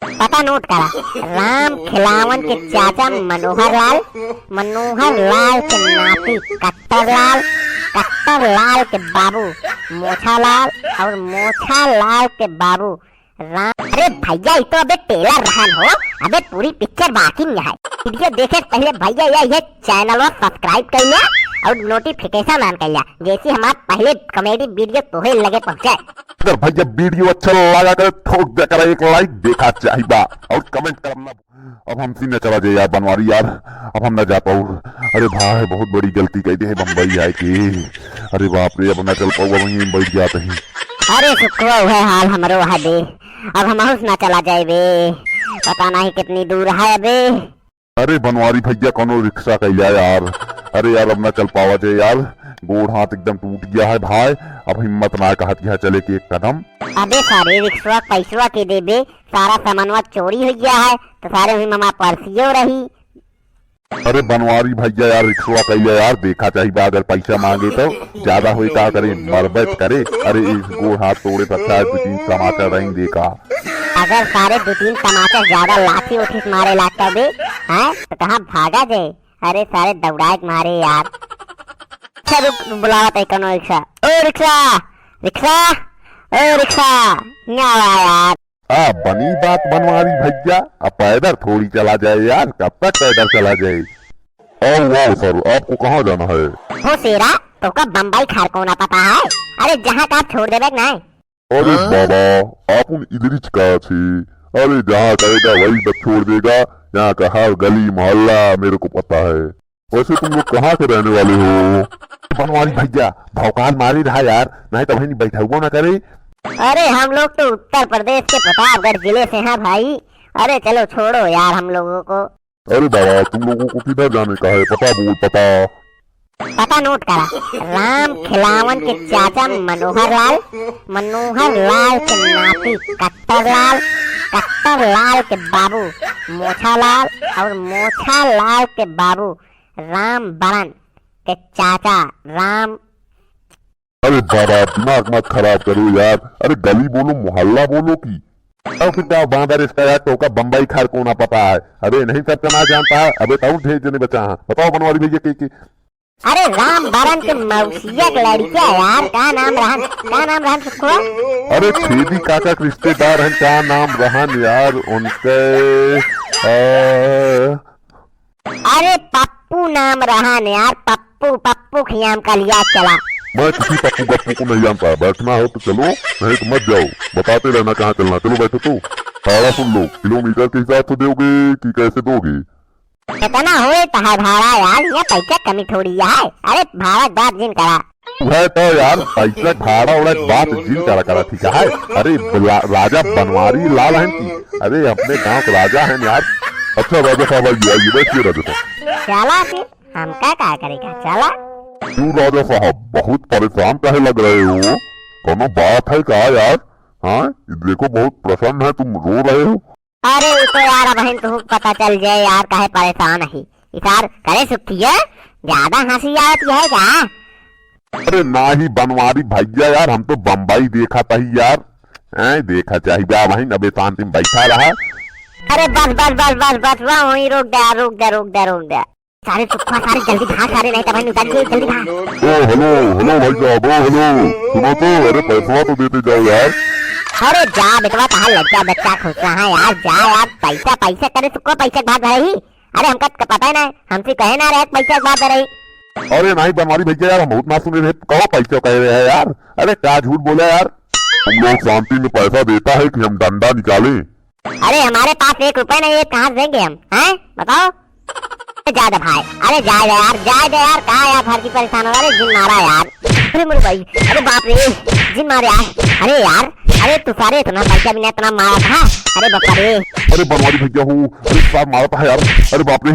पता नोट करा। राम खिलावन के चाचा मनोहर लाल, मनोहर लाल के नाती कट्टर लाल, कट्टर लाल के बाबू मोछा लाल और मोछा लाल के बाबू राम। अरे भैया ये तो अबे टेलर रहन हो, अबे पूरी पिक्चर बाकी नहीं है। वीडियो देखे पहले भैया ये चैनल को सब्सक्राइब कर लिया और नोटिफिकेशन ऑन कर लिया, जैसे हमारा पहले कॉमेडी वीडियो तोहे लगे पहुंचे। अगर भैया वीडियो अच्छा लगा कर ठोक दे कर एक लाइक देखा चाहिए और कमेंट करना। अब हम सीने चला जाए यार बनवारी यार, अब हम न जा पाऊ। अरे भाई बहुत बड़ी गलती कही है बम्बई आए की। अरे बाप रे अब न चल पाऊ, वहीं बैठ जाते हैं। अरे सुखो है हाल हमरो है बे, अब हम ना चला जाए बे, पता नहीं कितनी दूर है अबे। अरे बनवारी भैया कोनो रिक्शा कह लिया यार। अरे यार अब न चल पावा जाए यार, गोड़ हाथ एकदम टूट गया है भाई। अब हिम्मत ना कहत यहाँ चले के एक कदम। अबे सारे रिक्शा पैसवा के देबे, सारा सामानवा चोरी हो गया है तो सारे हुई मामा पर्सियो रही। अरे बनवारी भैया यार रिक्शा कह लिया यार, देखा चाहिए अगर पैसा मांगे तो ज्यादा हुई क्या करे, मरबत करे। अरे इस गोड़ हाथ तोड़े तो अच्छा 2-3 टमाटर रही देखा। अगर सारे 2-3 टमाटर ज्यादा लाठी उठी मारे लाता बे हैं तो कहाँ भागा जाए। अरे सारे दौड़ाए मारे यार। अच्छा रुक बुलावा तय कनो रिक्शा। ओ रिक्शा, रिक्शा, ओ रिक्शा यहाँ यार। बनी बात बनवारी भैया, अब पैदल थोड़ी चला जाए यार, कब तक पैदल चला जाए। वाह सर आपको कहाँ जाना है? हो सेरा तो का बम्बई खारकोना पता है? अरे जहाँ का छोड़ देवे ना। अरे बाबा आप इधर ही का थी। अरे जहाँ कहेगा वही तक छोड़ देगा, यहाँ का हर गली मोहल्ला मेरे को पता है। वैसे तुम लोग कहाँ के रहने वाले हो? बनवारी भैया भौकाल मारी रहा यार, नहीं तो वही बैठा हुआ ना करे। अरे हम लोग तो उत्तर प्रदेश के प्रतापगढ़ जिले से हैं भाई। अरे चलो छोड़ो यार हम लोगों को। अरे बाबा तुम लोगों को किधर जाने का है? पता बोल पता। पता नोट करा। राम खिलावन के चाचा मनोहर लाल, मनोहर लाल के नाती कट्टर लाल, कट्टर लाल के बाबू मोछा लाल और मोछा लाल के बाबू राम बरन के चाचा राम। अरे बाबा दिमाग मत खराब करो यार। अरे गली बोलो मोहल्ला बोलो की अब फिर क्या बांदर इसका यार टोका बम्बई खारकोना पता है। अरे नहीं सब ना जानता है। अबे ताऊ भेज देने बचा है, बताओ बनवारी भैया के। अरे राम बरन के मौसिया के लड़किया यार, क्या नाम रहन सुखो? अरे छेदी काका के रिश्तेदार हैं, क्या नाम रहन यार उनके? अरे पप्पू नाम रहन यार, पप्पू खियाम का लिया चला। मैं किसी पप्पू गप्पू को नहीं जानता, बैठना हो तो चलो नहीं तो मत जाओ, बताते रहना कहाँ चलना। चलो बैठो तो भाड़ा सुन लो, किलोमीटर के हिसाब से दोगे कि कैसे दोगे? कितना हुए तो है भाड़ा यार, ये पैसा कमी थोड़ी है। अरे भाड़ा बात जिन करा है तो यार पैसा भाड़ा उड़ा बात जिन करा ठीक है। अरे राजा बनवारी लाल है की, अरे अपने गाँव के राजा है यार। अच्छा राजा साहब आइए बैठिए राजा साहब। चला फिर हम क्या करेगा, चला। क्यों राजा साहब बहुत परेशान काहे लग रहे हो? कोनो बात है क्या यार? हाँ देखो बहुत प्रसन्न है, तुम रो रहे हो। अरे तो यार बहन तुम पता चल जाए यार काहे परेशान है इसार करे सुखी है, ज्यादा हंसी आती है क्या? अरे ना ही बनवारी भैया यार, हम तो बम्बई देखा था ही यार। देखा चाहिए वही नबे शांति में बैठा रहा। अरे बस वहीं रोक दे सारे सुखा, सारे जल्दी भाग, सारे नहीं तो भाई उतर के जल्दी भाग। ओ हेलो भाई साहब, ओ हेलो सुनो तो, अरे पैसा तो देते जाओ यार। अरे जा बेटवा कहाँ लड़का बच्चा खुश रहा है यार, जा यार पैसा करे सुखो पैसा भाग रही। अरे हमका पता है ना, हमसे कहे ना रहे पैसा भाग रही। अरे नहीं बनवारी भैया यार हम बहुत ना सुने रहे, कहो पैसा कह रहे हैं यार। अरे क्या झूठ बोला यार, तुम लोग शांति में पैसा देता है कि हम डंडा निकाले? अरे हमारे पास 1 रुपए नहीं है, कहाँ देंगे हम हैं बताओ? जा दे भाई, अरे जा यार कहा यार फर्जी परेशान हो रहा है, जिन मारा यार। अरे मेरे भाई, अरे बाप रे जिन मारे यार। अरे यार अरे तू सारे इतना पैसा भी नहीं इतना मारा था। अरे बाप रे, अरे बनवारी भैया हो, अरे साहब मारा था यार। अरे बाप रे